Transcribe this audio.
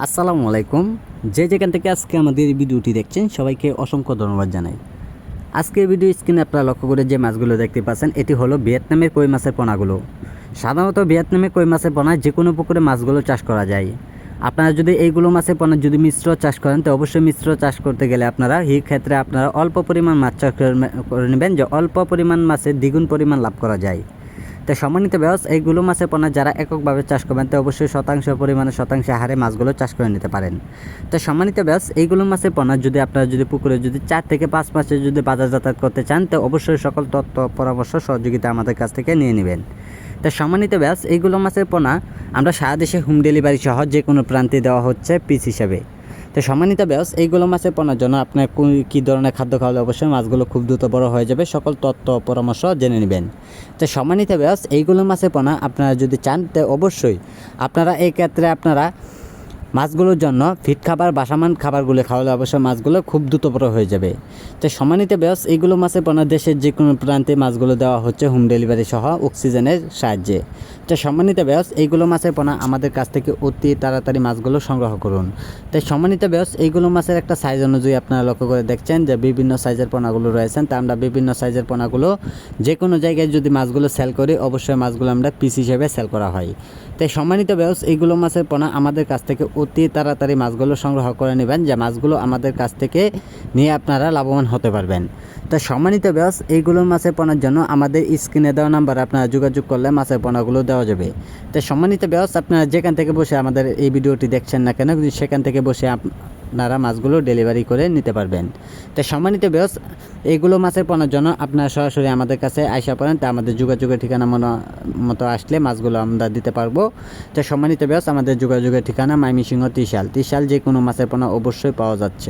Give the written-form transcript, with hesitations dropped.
আসসালামু আলাইকুম। যে যেখান থেকে আজকে আমাদের এই ভিডিওটি দেখছেন সবাইকে অসংখ্য ধন্যবাদ জানাই। আজকের ভিডিও স্ক্রিনে আপনারা লক্ষ্য করে যে মাছগুলো দেখতে পাচ্ছেন এটি হলো ভিয়েতনামের কই মাছের পোনাগুলো। সাধারণত ভিয়েতনামের কই মাছের পোনায় যে কোনো পুকুরে মাছগুলো চাষ করা যায়। আপনারা যদি এইগুলো মাছের পোনা যদি মিশ্র চাষ করেন তো অবশ্যই মিশ্র চাষ করতে গেলে আপনারা এই ক্ষেত্রে আপনারা অল্প পরিমাণ মাছ চাষ করে নেবেন, যে অল্প পরিমাণ মাছের দ্বিগুণ পরিমাণ লাভ করা যায়। তো সম্মানিত ব্যাস এইগুলো মাছের পোনা যারা এককভাবে চাষ করবেন তো অবশ্যই শতাংশ হারে মাছগুলো চাষ করে নিতে পারেন। তো সম্মানিত ব্যাস এইগুলো মাছের পোনা যদি আপনারা যদি পুকুরে যদি 4 থেকে 5 মাসের যদি বাজার যাতায়াত করতে চান তো অবশ্যই সকল তথ্য পরামর্শ সহযোগিতা আমাদের কাছ থেকে নিয়ে নেবেন। তো সম্মানিত ব্যাস এইগুলো মাছের পোনা আমরা সারা দেশে হোম ডেলিভারি সহ যে কোনো প্রান্তে দেওয়া হচ্ছে পিস হিসাবে। তো সম্মানিত ব্যাস এইগুলো মাছের পোনার জন্য আপনার কী ধরনের খাদ্য খাওয়ালে অবশ্যই মাছগুলো খুব দ্রুত বড় হয়ে যাবে সকল তথ্য পরামর্শ জেনে নেবেন। তো সম্মানিত ব্যাস এইগুলো মাছের পোনা আপনারা যদি চান তো অবশ্যই আপনারা এই ক্ষেত্রে আপনারা মাছগুলোর জন্য ফিট খাবার বাসামান খাবারগুলো খাওয়ালে অবশ্যই মাছগুলো খুব দ্রুত বড় হয়ে যাবে। তো সম্মানিত ব্যাস এইগুলো মাছের পোনা দেশের যে কোনো প্রান্তে মাছগুলো দেওয়া হচ্ছে হোম ডেলিভারি সহ অক্সিজেনের সাহায্যে। তো সম্মানিত ব্যাস এইগুলো মাছের পোনা আমাদের কাছ থেকে অতি তাড়াতাড়ি মাছগুলো সংগ্রহ করুন। তাই সম্মানিত ব্যাস এইগুলো মাছের একটা সাইজ অনুযায়ী আপনারা লক্ষ্য করে দেখছেন যে বিভিন্ন সাইজের পোনাগুলো রয়েছেন। তা আমরা বিভিন্ন সাইজের পোনাগুলো যে কোনো জায়গায় যদি মাছগুলো সেল করি অবশ্যই মাছগুলো আমরা পিস হিসেবে সেল করা হয়। তাই সম্মানিত ব্যাস এইগুলো মাছের পোনা আমাদের কাছ থেকে অতি তাড়াতাড়ি মাছগুলো সংগ্রহ করে নেবেন, যে মাছগুলো আমাদের কাছ থেকে নিয়ে আপনারা লাভবান হতে পারবেন। তো সম্মানিত ব্যাস এইগুলো মাছের পোনার জন্য আমাদের স্ক্রিনে দেওয়া নাম্বারে আপনারা যোগাযোগ করলে মাছের পোনাগুলো দেওয়া যাবে। তো সম্মানিত ব্যাস আপনারা যেখান থেকে বসে আমাদের এই ভিডিওটি দেখছেন না কেন সেখান থেকে বসে আপনারা মাছগুলো ডেলিভারি করে নিতে পারবেন। তো সম্মানিত ব্যাস এইগুলো মাছের পোনার জন্য আপনারা সরাসরি আমাদের কাছে আইসা পড়েন, তা আমাদের যোগাযোগের ঠিকানা মতো আসলে মাছগুলো আমরা দিতে পারবো। তো সম্মানিত ব্যাস আমাদের যোগাযোগের ঠিকানা ময়মনসিংহ ত্রিশাল যে কোনো মাছের পোনা অবশ্যই পাওয়া যাচ্ছে।